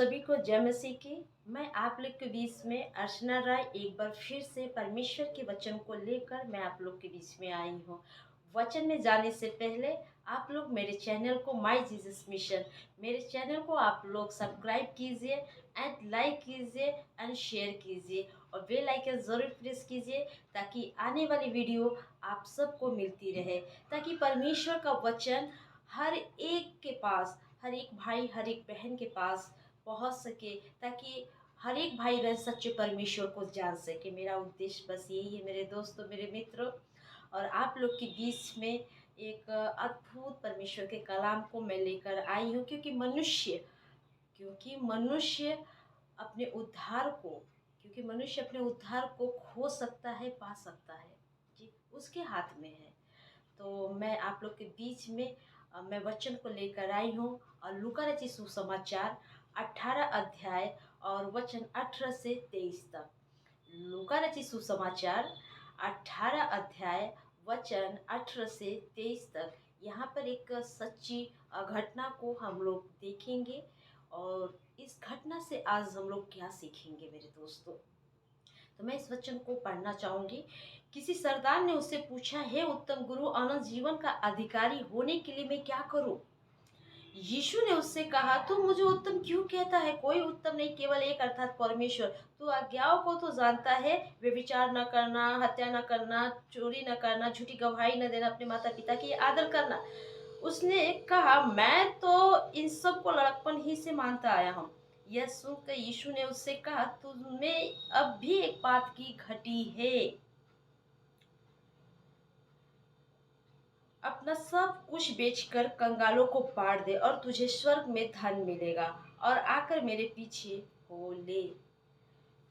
सभी को जय मसीह की। मैं आप लोग के बीच में अर्चना राय एक बार फिर से परमेश्वर के वचन को लेकर मैं आप लोग के बीच में आई हूँ। वचन में जाने से पहले आप लोग मेरे चैनल को माय जीसस मिशन, मेरे चैनल को आप लोग सब्सक्राइब कीजिए एंड लाइक कीजिए एंड शेयर कीजिए और बेल आइकन ज़रूर प्रेस कीजिए ताकि आने वाली वीडियो आप सबको मिलती रहे, ताकि परमेश्वर का वचन हर एक के पास, हर एक भाई हर एक बहन के पास पहुंच सके, ताकि हर एक भाई बहन सच्चे परमेश्वर को जान सके। मेरा उद्देश्य बस यही है मेरे दोस्तों, मेरे मित्रों, और आप लोग के बीच में एक अद्भुत परमेश्वर के कलाम को मैं लेकर आई हूँ, क्योंकि मनुष्य अपने उद्धार को क्योंकि मनुष्य अपने उद्धार को खो सकता है, पा सकता है, जी उसके हाथ में है। तो मैं आप लोग के बीच में मैं वचन को लेकर आई हूँ और लूका रचित सुसमाचार 18 अध्याय और वचन 18 से 23 तक। लूका रचित सुसमाचार 18 अध्याय वचन 18 से 23 तक। यहाँ पर एक सच्ची घटना को हम लोग देखेंगे और इस घटना से आज हम लोग क्या सीखेंगे मेरे दोस्तों। तो मैं इस वचन को पढ़ना चाहूंगी। किसी सरदार ने उससे पूछा, हे उत्तम गुरु, अनंत जीवन का अधिकारी होने के लिए मैं क्या करूं? यीशु ने उससे कहा, तू मुझे उत्तम क्यों कहता है? कोई उत्तम नहीं, केवल एक, अर्थात परमेश्वर। तू आज्ञाओं को तो जानता है, व्यभिचार न करना, हत्या न करना, चोरी न करना, झूठी गवाही न देना, अपने माता पिता की आदर करना। उसने कहा, मैं तो इन सब को लड़कपन ही से मानता आया हूँ। यह सुनकर यीशु ने उससे कहा, तुझमें अब भी एक बात की घटी है। अपना सब कुछ बेचकर कंगालों को बांट दे और तुझे स्वर्ग में धन मिलेगा, और आकर मेरे पीछे हो ले।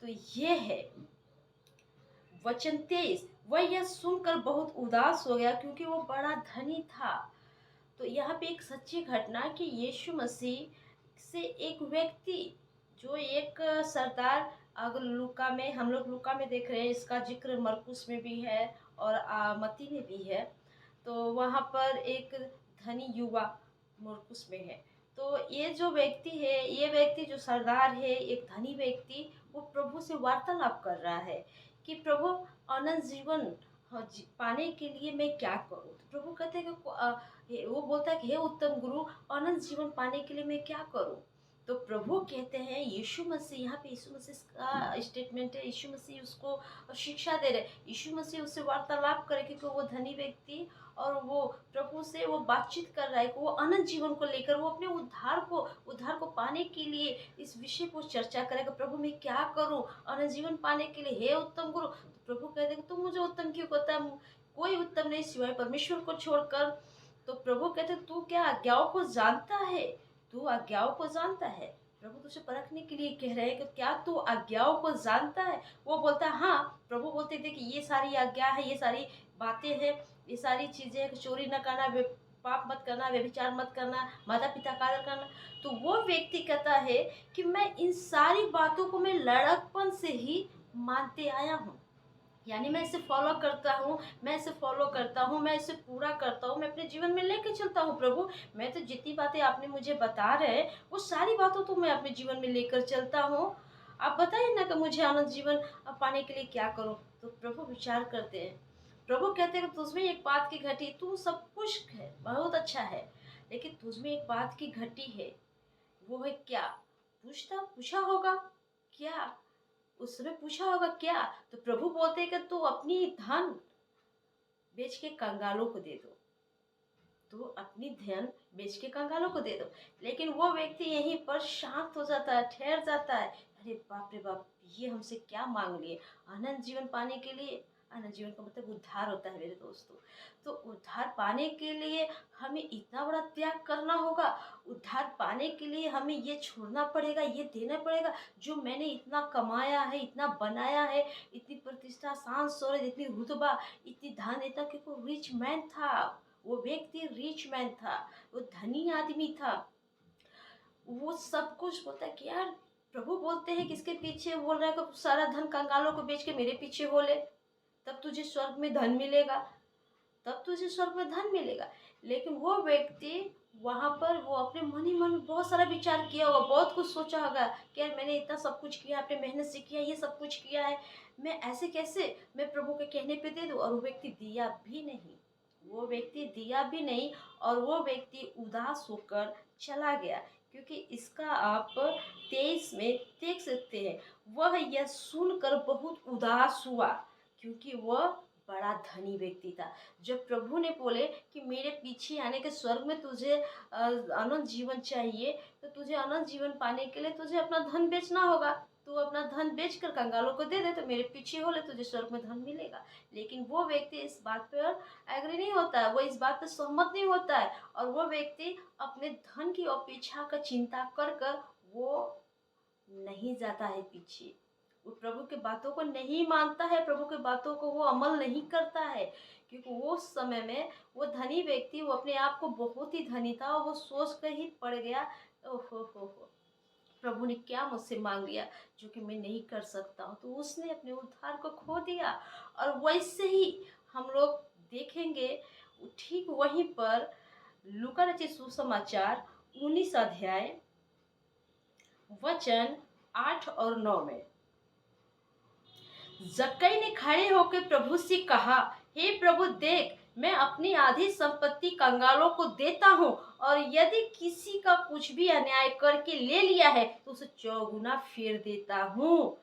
तो ये है वचन 23। वह यह सुनकर बहुत उदास हो गया, क्योंकि वो बड़ा धनी था। तो यहाँ पे एक सच्ची घटना कि यीशु मसीह से एक व्यक्ति, जो एक सरदार, अगर लूका में, हम लोग लूका में देख रहे हैं, इसका जिक्र मरकुस में भी है और मत्ती में भी है। तो वहाँ पर एक धनी युवा मरकुस में है। तो ये जो व्यक्ति है, ये व्यक्ति जो सरदार है, एक धनी व्यक्ति, वो प्रभु से वार्तालाप कर रहा है कि प्रभु, अनंत जीवन पाने के लिए मैं क्या करूं? तो प्रभु कहते हैं कि वो बोलता है कि हे उत्तम गुरु, अनंत जीवन पाने के लिए मैं क्या करूं? तो प्रभु कहते हैं, यीशु मसीह, यहाँ पे यीशु मसीह का स्टेटमेंट है, यीशु मसीह उसको शिक्षा दे रहे। यीशु मसीह उससे वार्तालाप करे, क्योंकि वो धनी व्यक्ति और वो प्रभु से वो बातचीत कर रहा है कि वो अनंत जीवन को लेकर, वो अपने उद्धार को पाने के लिए इस विषय को चर्चा करेगा। प्रभु मैं क्या करूं अनंत जीवन पाने के लिए, हे उत्तम गुरु? तो प्रभु कहते हैं, तुम मुझे उत्तम क्यों कहता है? कोई उत्तम नहीं सिवाय परमेश्वर को छोड़कर। तो प्रभु कहते, तू क्या आज्ञाओं को जानता है? तू आज्ञाओं को जानता है? प्रभु तुझे परखने के लिए कह रहे हैं कि क्या तू आज्ञाओं को जानता है? वो बोलता है हाँ। प्रभु बोलते थे कि ये सारी आज्ञा है, ये सारी बातें हैं, ये सारी चीजें हैं, चोरी न करना, पाप मत करना, व्यभिचार मत करना, माता पिता का आदर करना। तो वो व्यक्ति कहता है कि मैं इन सारी बातों को मैं लड़कपन से ही मानते आया हूँ, यानी मैं इसे फॉलो करता हूँ, मैं इसे फॉलो करता हूँ, मैं इसे पूरा करता हूँ, मैं अपने जीवन में लेके चलता हूँ। प्रभु मैं तो जितनी बातें आपने मुझे बता रहे हैं, वो सारी बातों तो मैं अपने जीवन में लेकर चलता हूँ। आप बताइए ना कि मुझे आनंद जीवन पाने के लिए क्या करूँ? तो प्रभु विचार करते हैं। प्रभु कहते हैं कि तुझमें एक बात की घटी, तू सब कुछ है, बहुत अच्छा है, लेकिन तुझमें एक बात की घटी है। वो है क्या? पूछा होगा क्या? उसने पूछा होगा क्या? तो प्रभु बोलते हैं कि तू अपनी धन बेच के कंगालों को दे दो। तो अपनी धन बेच के कंगालों को दे दो। लेकिन वो व्यक्ति यहीं पर शांत हो जाता है, ठहर जाता है। अरे बाप रे बाप, ये हमसे क्या मांग लिए? अनंत जीवन पाने के लिए। अनंत जीवन का मतलब उद्धार होता है मेरे दोस्तों। तो उद्धार पाने के लिए हमें इतना बड़ा त्याग करना होगा। उद्धार पाने के लिए हमें ये छोड़ना पड़ेगा, ये देना पड़ेगा। जो मैंने इतना कमाया है, इतना बनाया है, इतनी प्रतिष्ठा, शान शौर्य, इतनी रुतबा, इतनी धन, इतना, क्योंकि वो रिच मैन था। वो व्यक्ति रिच मैन था, वो धनी आदमी था। वो सब कुछ होता है कि यार, प्रभु बोलते हैं किसके पीछे बोल रहा है कि सारा धन कंगालों को बेच के मेरे पीछे हो ले, तब तुझे स्वर्ग में धन मिलेगा, तब तुझे स्वर्ग में धन मिलेगा। लेकिन वो व्यक्ति वहाँ पर वो अपने मन ही मन में बहुत सारा विचार किया होगा, बहुत कुछ सोचा होगा कि यार मैंने इतना सब कुछ किया, अपने मेहनत से किया, ये सब कुछ किया है, मैं ऐसे कैसे मैं प्रभु के कहने पे दे दूँ? और वो व्यक्ति दिया भी नहीं। वो व्यक्ति दिया भी नहीं और वो व्यक्ति उदास होकर चला गया। क्योंकि इसका आप 23 में देख सकते हैं, वह यह सुनकर बहुत उदास हुआ, क्योंकि वह बड़ा धनी व्यक्ति था। जब प्रभु ने बोले कि मेरे पीछे आने के स्वर्ग में तुझे अनंत जीवन चाहिए, तो तुझे अनंत जीवन पाने के लिए तुझे अपना धन बेचना होगा। तू अपना धन बेचकर कंगालों को दे दे, तो मेरे पीछे हो ले, तुझे स्वर्ग में धन मिलेगा। लेकिन वो व्यक्ति इस बात पर एग्री नहीं होता है, वो इस बात पर सहमत नहीं होता है, और वो व्यक्ति अपने धन की अपेक्षा का चिंता कर कर वो नहीं जाता है पीछे। वो प्रभु के बातों को नहीं मानता है, प्रभु के बातों को वो अमल नहीं करता है, क्योंकि वो उस समय में वो धनी व्यक्ति वो अपने आप को बहुत ही धनी था और वो सोच कर ही पड़ गया, ओहो हो प्रभु ने क्या मुझसे मांग लिया जो कि मैं नहीं कर सकता हूँ। तो उसने अपने उद्धार को खो दिया। और वैसे ही हम लोग देखेंगे ठीक वहीं पर लूका रचित सुसमाचार 19 अध्याय वचन 8 और 9 में जक्कई ने खड़े होकर प्रभु से कहा, हे प्रभु देख, मैं अपनी आधी संपत्ति कंगालों को देता हूँ, और यदि किसी का कुछ भी अन्याय करके ले लिया है तो उसे चौगुना फेर देता हूँ।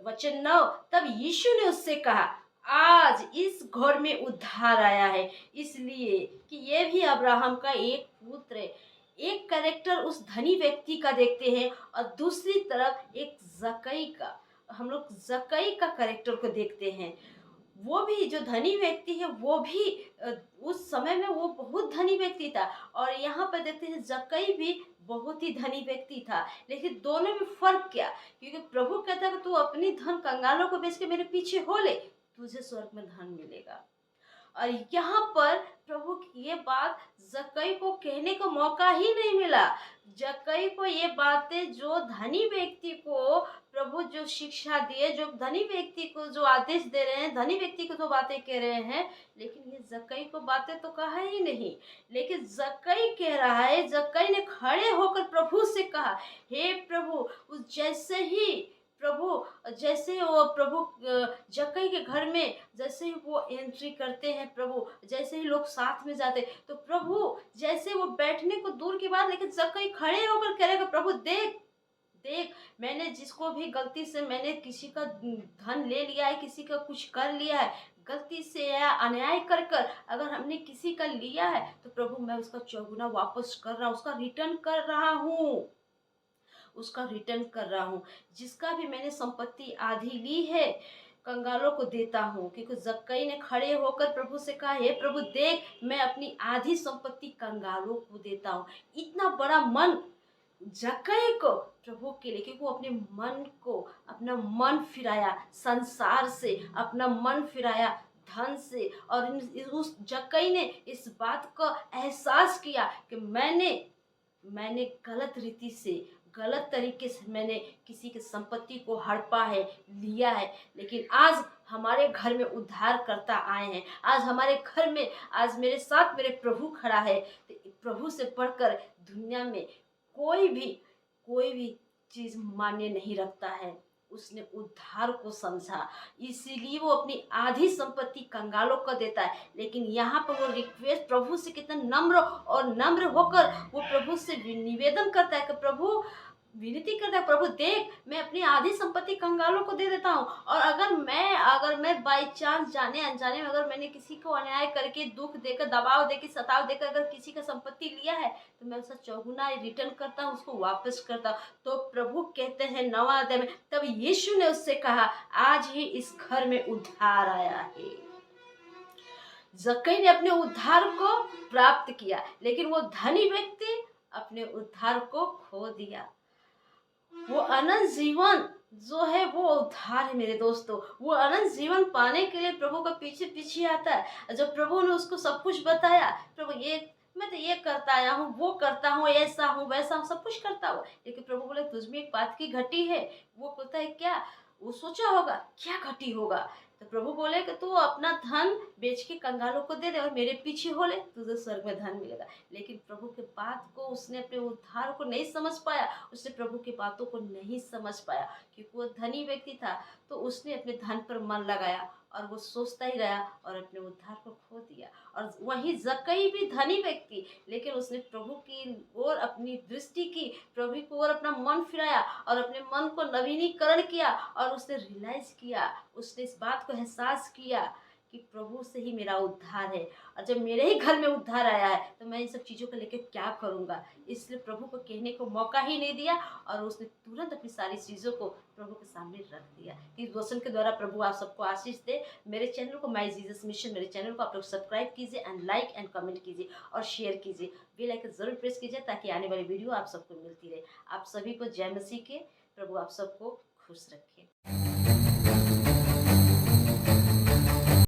वचन 9, तब यीशु ने उससे कहा, आज इस घर में उद्धार आया है, इसलिए कि ये भी अब्राहम का एक पुत्र है। एक कैरेक्टर उस धनी व्यक्ति का देखते हैं और दूसरी तरफ एक जक्कई का, हम लोग जक्कई का कैरेक्टर को देखते हैं। वो भी जो धनी व्यक्ति है वो भी उस समय में वो बहुत धनी व्यक्ति था, और यहाँ पर देखते हैं जक्कई भी बहुत ही धनी व्यक्ति था। लेकिन दोनों में फर्क क्या? क्योंकि प्रभु कहता है कि तू अपनी धन कंगालों को बेच के मेरे पीछे हो ले, तुझे स्वर्ग में धन मिलेगा। और यहाँ पर प्रभु की ये बात जक्कई को कहने को मौका ही नहीं मिला। जक्कई को ये बातें जो धनी व्यक्ति को प्रभु जो शिक्षा दिए, जो धनी व्यक्ति को जो आदेश दे रहे हैं, धनी व्यक्ति को जो बातें कह रहे हैं, लेकिन ये जक्कई को बातें तो कहा ही नहीं। लेकिन जक्कई कह रहा है, जक्कई ने खड़े होकर प्रभु से कहा, हे प्रभु, उस जैसे वो प्रभु जक्कई के घर में जैसे ही वो एंट्री करते हैं, प्रभु जैसे ही लोग साथ में जाते, तो प्रभु जैसे वो बैठने को दूर की बात, लेकिन जक्कई खड़े होकर कहेगा, प्रभु देख देख, मैंने जिसको भी गलती से मैंने किसी का धन ले लिया है, किसी का कुछ कर लिया है, गलती से या अन्याय कर कर अगर हमने किसी का लिया है, तो प्रभु मैं उसका चौगुना वापस कर रहा हूँ, उसका रिटर्न कर रहा हूँ, उसका रिटर्न कर रहा हूँ। जिसका भी मैंने संपत्ति आधी ली है, कंगालों को देता हूँ। क्योंकि जक्कई ने खड़े होकर प्रभु से कहा, हे प्रभु देख, मैं अपनी आधी संपत्ति कंगालों को देता हूँ। इतना बड़ा मन जक्कई को प्रभु के लिए, क्योंकि वो अपने मन को, अपना मन फिराया संसार से, अपना मन फिराया धन से, और उस जक्कई ने इस बात का एहसास किया कि मैंने गलत रीति से, गलत तरीके से मैंने किसी की संपत्ति को हड़पा है, लिया है। लेकिन आज हमारे घर में उद्धार करता आए हैं, आज हमारे घर में, आज मेरे साथ मेरे प्रभु खड़ा है। तो प्रभु से बढ़कर दुनिया में कोई भी चीज़ मान्य नहीं रखता है। उसने उद्धार को समझा, इसीलिए वो अपनी आधी संपत्ति कंगालों को देता है। लेकिन यहाँ पर वो रिक्वेस्ट प्रभु से कितना नम्र होकर वो प्रभु से निवेदन करता है कि प्रभु, विनती करता है, प्रभु देख, मैं अपनी आधी संपत्ति कंगालों को दे देता हूँ, और अगर मैं बाई चांस जाने अनजाने में अगर मैंने किसी को अन्याय करके, दुख देकर, दबाव देकर, सताव देकर अगर किसी का संपत्ति लिया है, तो मैं उसका चौगुना रिटर्न करता हूँ, उसको वापस करता हूँ। तो प्रभु कहते हैं 9वां अध्याय में, तब यीशु ने उससे कहा, आज ही इस घर में उद्धार आया है। जक्कई ने अपने उद्धार को प्राप्त किया, लेकिन वो धनी व्यक्ति अपने उद्धार को खो दिया। वो अनंत जीवन जो है वो उद्धार है मेरे दोस्तों। वो अनंत जीवन पाने के लिए प्रभु का पीछे पीछे आता है। जब प्रभु ने उसको सब कुछ बताया, प्रभु ये मैं तो ये करता आया हूँ, वो करता हूँ, ऐसा हूँ, वैसा हूँ, सब कुछ करता हूँ, लेकिन प्रभु बोले तुझ में एक बात की घटी है। वो बोलता है क्या? वो सोचा होगा क्या घटी होगा, तो प्रभु बोले कि तू अपना धन बेच के कंगालों को दे दे और मेरे पीछे हो ले, तुझे स्वर्ग में धन मिलेगा। लेकिन प्रभु के बात को उसने अपने उद्धार को नहीं समझ पाया, उसने प्रभु की बातों को नहीं समझ पाया, क्योंकि वो धनी व्यक्ति था। तो उसने अपने धन पर मन लगाया और वो सोचता ही रहा और अपने उद्धार को खो दिया। और वहीं जक्कई भी धनी व्यक्ति, लेकिन उसने प्रभु की ओर अपनी दृष्टि की, प्रभु की ओर अपना मन फिराया और अपने मन को नवीनीकरण किया और उसने रियलाइज किया, उसने इस बात को एहसास किया कि प्रभु से ही मेरा उद्धार है। और जब मेरे ही घर में उद्धार आया है तो मैं इन सब चीज़ों को लेकर क्या करूँगा। इसलिए प्रभु को कहने को मौका ही नहीं दिया और उसने तुरंत अपनी सारी चीज़ों को प्रभु के सामने रख दिया। इस वचन के द्वारा प्रभु आप सबको आशीष दे। मेरे चैनल को माय जीसस मिशन, मेरे चैनल को आप लोग सब्सक्राइब कीजिए एंड लाइक एंड कमेंट कीजिए और शेयर कीजिए। बेल आइकन ज़रूर प्रेस कीजिए ताकि आने वाली वीडियो आप सबको मिलती रहे। आप सभी को जय मसीह के। प्रभु आप सबको खुश रखे।